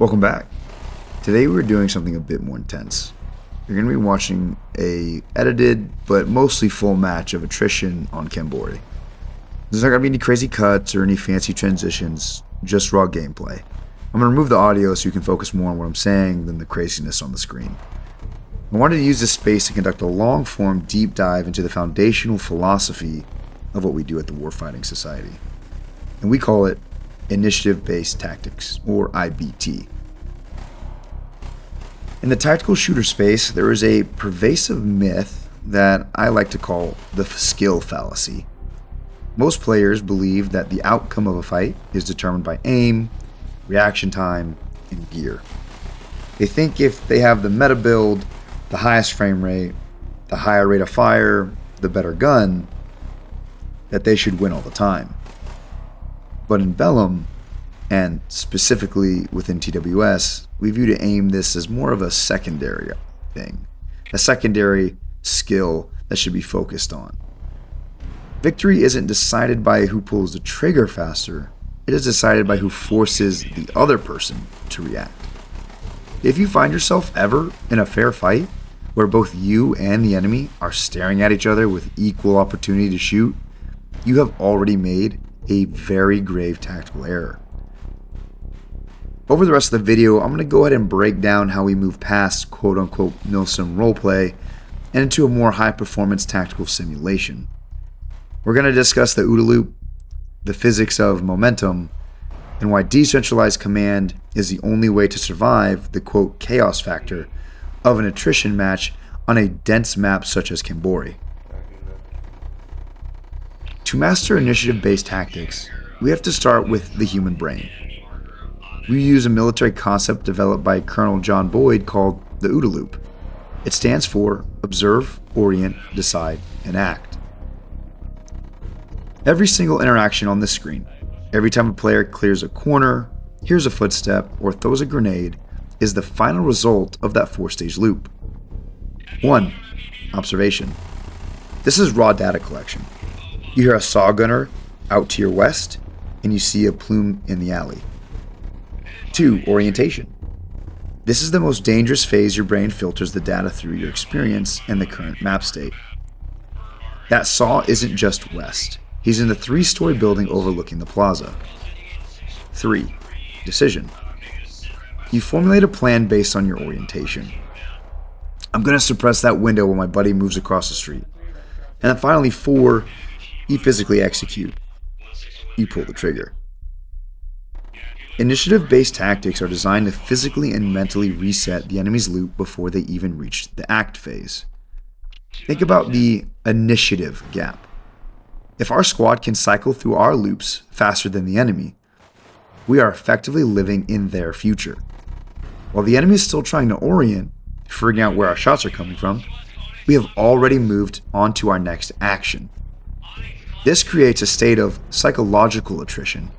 Welcome back. Today we're doing something a bit more intense. You're going to be watching a edited but mostly full match of Attrition on Kambori. There's not going to be any crazy cuts or any fancy transitions, just raw gameplay. I'm going to remove the audio so you can focus more on what I'm saying than the craziness on the screen. I wanted to use this space to conduct a long-form deep dive into the foundational philosophy of what we do at the Warfighting Society. And we call it Initiative-Based Tactics, or IBT. In the tactical shooter space, there is a pervasive myth that I like to call the skill fallacy. Most players believe that the outcome of a fight is determined by aim, reaction time, and gear. They think if they have the meta build, the highest frame rate, the higher rate of fire, the better gun, that they should win all the time. But in Bellum, and specifically within TWS, we view to aim this as more of a secondary thing, a secondary skill that should be focused on. Victory isn't decided by who pulls the trigger faster, it is decided by who forces the other person to react. If you find yourself ever in a fair fight, where both you and the enemy are staring at each other with equal opportunity to shoot, you have already made a very grave tactical error. Over the rest of the video, I'm going to go ahead and break down how we move past quote-unquote milsim roleplay and into a more high-performance tactical simulation. We're going to discuss the OODA loop, the physics of momentum, and why decentralized command is the only way to survive the quote chaos factor of an attrition match on a dense map such as Kambori. To master initiative-based tactics, we have to start with the human brain. We use a military concept developed by Colonel John Boyd called the OODA loop. It stands for Observe, Orient, Decide, and Act. Every single interaction on this screen, every time a player clears a corner, hears a footstep, or throws a grenade, is the final result of that four-stage loop. 1. Observation. This is raw data collection. You hear a saw gunner out to your west, and you see a plume in the alley. 2. Orientation. This is the most dangerous phase your brain filters the data through your experience and the current map state. That saw isn't just west. He's in the 3-story building overlooking the plaza. 3. Decision. You formulate a plan based on your orientation. I'm going to suppress that window while my buddy moves across the street. And then finally 4. You physically execute. You pull the trigger. Initiative-based tactics are designed to physically and mentally reset the enemy's loop before they even reach the act phase. Think about the initiative gap. If our squad can cycle through our loops faster than the enemy, we are effectively living in their future. While the enemy is still trying to orient, figuring out where our shots are coming from, we have already moved on to our next action. This creates a state of psychological attrition.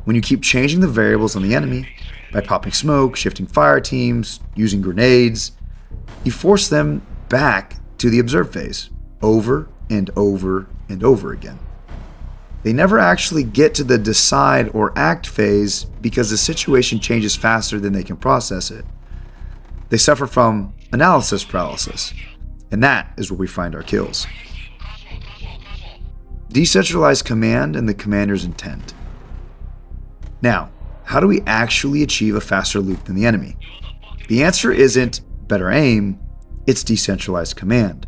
When you keep changing the variables on the enemy by popping smoke, shifting fire teams, using grenades, you force them back to the observe phase over and over and over again. They never actually get to the decide or act phase because the situation changes faster than they can process it. They suffer from analysis paralysis, and that is where we find our kills. Decentralized command and the commander's intent. Now, how do we actually achieve a faster loop than the enemy? The answer isn't better aim, it's decentralized command.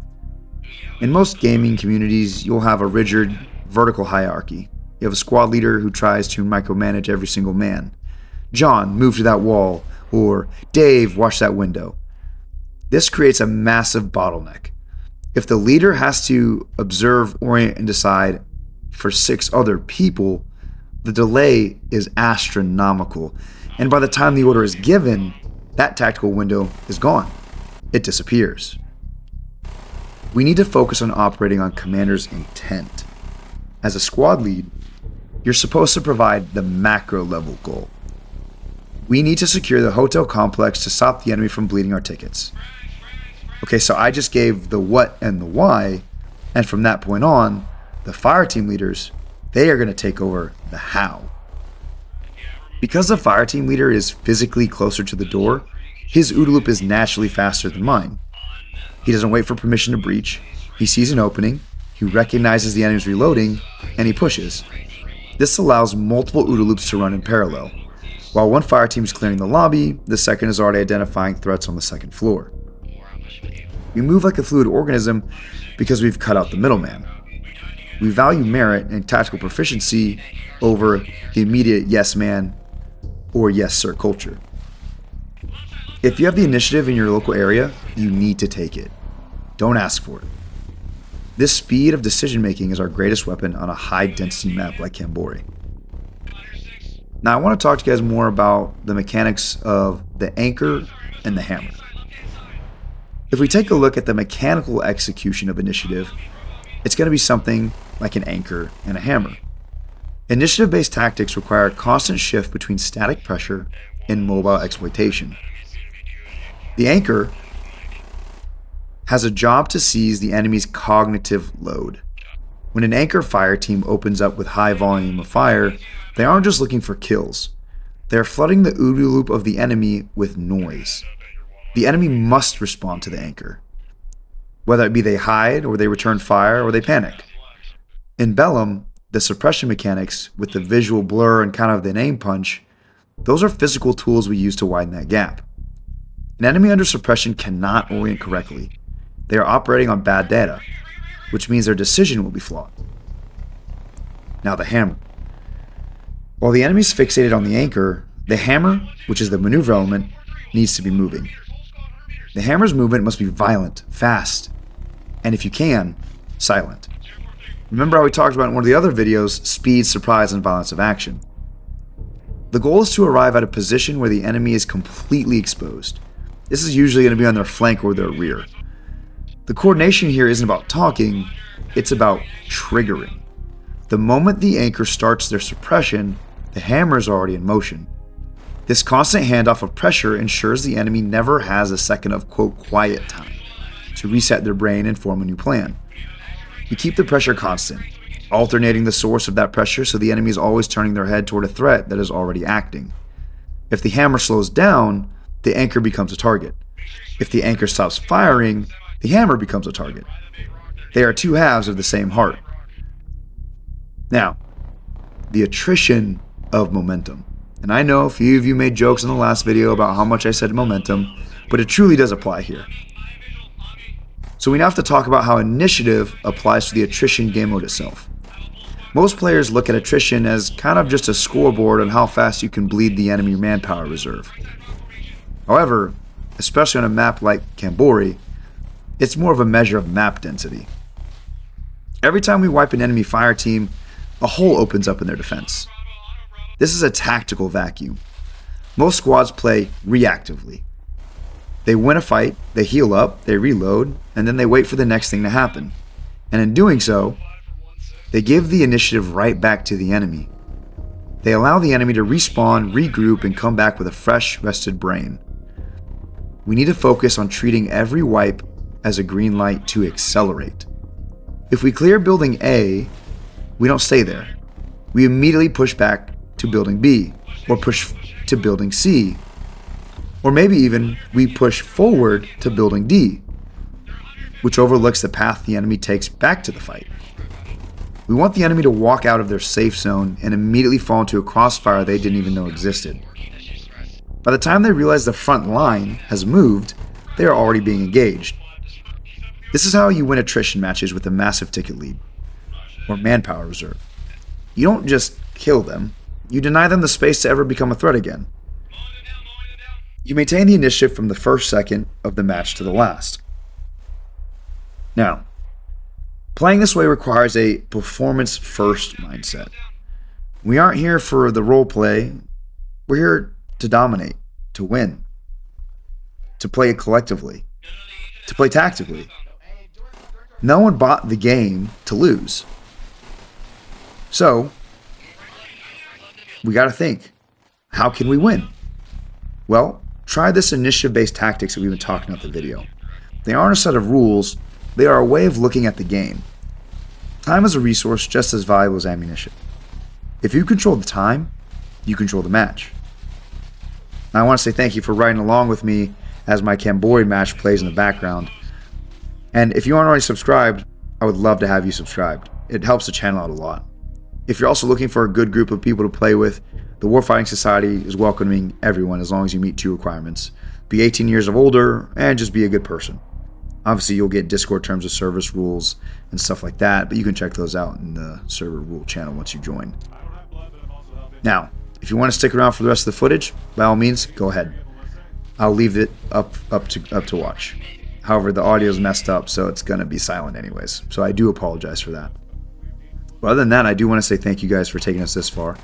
In most gaming communities, you'll have a rigid, vertical hierarchy. You have a squad leader who tries to micromanage every single man. John, move to that wall, or Dave, watch that window. This creates a massive bottleneck. If the leader has to observe, orient, and decide for 6 other people, the delay is astronomical, and by the time the order is given, that tactical window is gone. It disappears. We need to focus on operating on commander's intent. As a squad lead, you're supposed to provide the macro level goal. We need to secure the hotel complex to stop the enemy from bleeding our tickets. Okay, so I just gave the what and the why, and from that point on, the fire team leaders, they are going to take over the how. Because the fireteam leader is physically closer to the door, his OODA loop is naturally faster than mine. He doesn't wait for permission to breach, he sees an opening, he recognizes the enemy's reloading, and he pushes. This allows multiple OODA loops to run in parallel. While one fireteam is clearing the lobby, the second is already identifying threats on the second floor. We move like a fluid organism because we've cut out the middleman. We value merit and tactical proficiency over the immediate yes man or yes sir culture. If you have the initiative in your local area, you need to take it. Don't ask for it. This speed of decision making is our greatest weapon on a high density map like Kambori. Now I want to talk to you guys more about the mechanics of the anchor and the hammer. If we take a look at the mechanical execution of initiative, it's going to be something like an anchor and a hammer. Initiative-based tactics require a constant shift between static pressure and mobile exploitation. The anchor has a job to seize the enemy's cognitive load. When an anchor fire team opens up with high volume of fire, they aren't just looking for kills. They are flooding the OODA loop of the enemy with noise. The enemy must respond to the anchor, whether it be they hide, or they return fire, or they panic. In Bellum, the suppression mechanics with the visual blur and kind of the name punch, those are physical tools we use to widen that gap. An enemy under suppression cannot orient correctly. They are operating on bad data, which means their decision will be flawed. Now the hammer. While the enemy is fixated on the anchor, the hammer, which is the maneuver element, needs to be moving. The hammer's movement must be violent, fast, and if you can, silent. Remember how we talked about in one of the other videos, speed, surprise, and violence of action. The goal is to arrive at a position where the enemy is completely exposed. This is usually going to be on their flank or their rear. The coordination here isn't about talking, it's about triggering. The moment the anchor starts their suppression, the hammer is already in motion. This constant handoff of pressure ensures the enemy never has a second of quote quiet time to reset their brain and form a new plan. We keep the pressure constant, alternating the source of that pressure so the enemy is always turning their head toward a threat that is already acting. If the hammer slows down, the anchor becomes a target. If the anchor stops firing, the hammer becomes a target. They are two halves of the same heart. Now, the attrition of momentum. And I know a few of you made jokes in the last video about how much I said momentum, but it truly does apply here. So we now have to talk about how initiative applies to the attrition game mode itself. Most players look at attrition as kind of just a scoreboard on how fast you can bleed the enemy manpower reserve. However, especially on a map like Kambori, it's more of a measure of map density. Every time we wipe an enemy fire team, a hole opens up in their defense. This is a tactical vacuum. Most squads play reactively. They win a fight, they heal up, they reload, and then they wait for the next thing to happen. And in doing so, they give the initiative right back to the enemy. They allow the enemy to respawn, regroup, and come back with a fresh, rested brain. We need to focus on treating every wipe as a green light to accelerate. If we clear building A, we don't stay there. We immediately push back to building B, or push to building C, or maybe even we push forward to building D, which overlooks the path the enemy takes back to the fight. We want the enemy to walk out of their safe zone and immediately fall into a crossfire they didn't even know existed. By the time they realize the front line has moved, they are already being engaged. This is how you win attrition matches with a massive ticket lead, or manpower reserve. You don't just kill them, you deny them the space to ever become a threat again. You maintain the initiative from the first second of the match to the last. Now, playing this way requires a performance-first mindset. We aren't here for the role play, we're here to dominate, to win, to play collectively, to play tactically. No one bought the game to lose. So, we gotta think, how can we win? Well, try this initiative-based tactics that we've been talking about in the video. They aren't a set of rules, they are a way of looking at the game. Time is a resource just as valuable as ammunition. If you control the time, you control the match. Now, I want to say thank you for riding along with me as my Cambori match plays in the background. And if you aren't already subscribed, I would love to have you subscribed. It helps the channel out a lot. If you're also looking for a good group of people to play with, the Warfighting Society is welcoming everyone as long as you meet 2 requirements. Be 18 years or older, and just be a good person. Obviously, you'll get Discord terms of service rules and stuff like that, but you can check those out in the server rule channel once you join. Now, if you want to stick around for the rest of the footage, by all means, go ahead. I'll leave it up to watch. However, the audio is messed up, so it's going to be silent anyways. So I do apologize for that. But other than that, I do want to say thank you guys for taking us this far.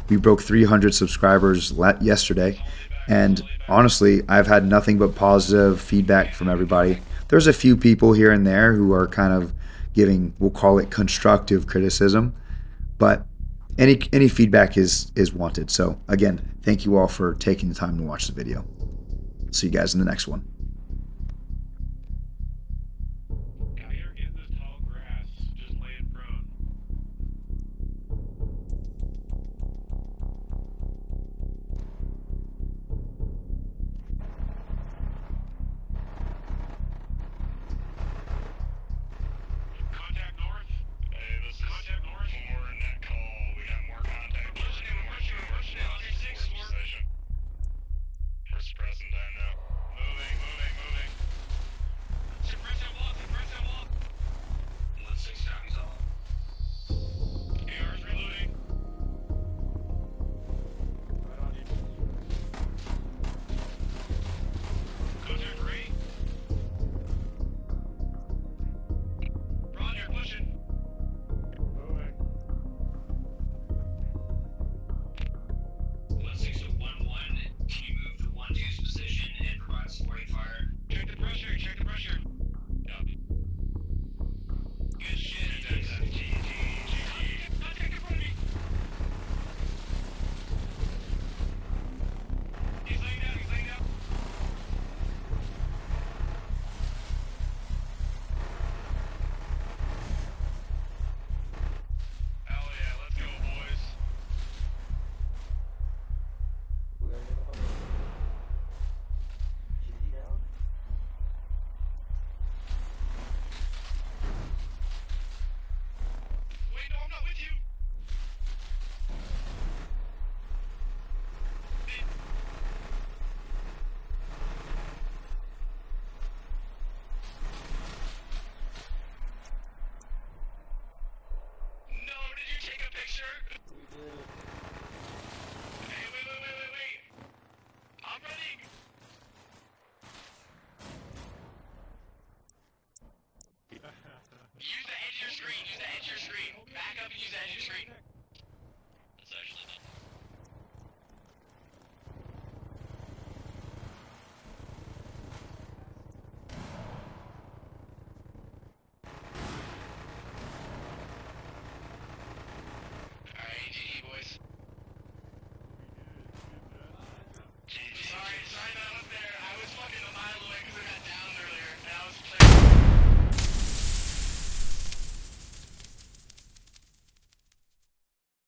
We broke 300 subscribers yesterday, and honestly, I've had nothing but positive feedback from everybody. There's a few people here and there who are kind of giving, we'll call it constructive criticism, but any feedback is wanted. So again, thank you all for taking the time to watch the video. See you guys in the next one.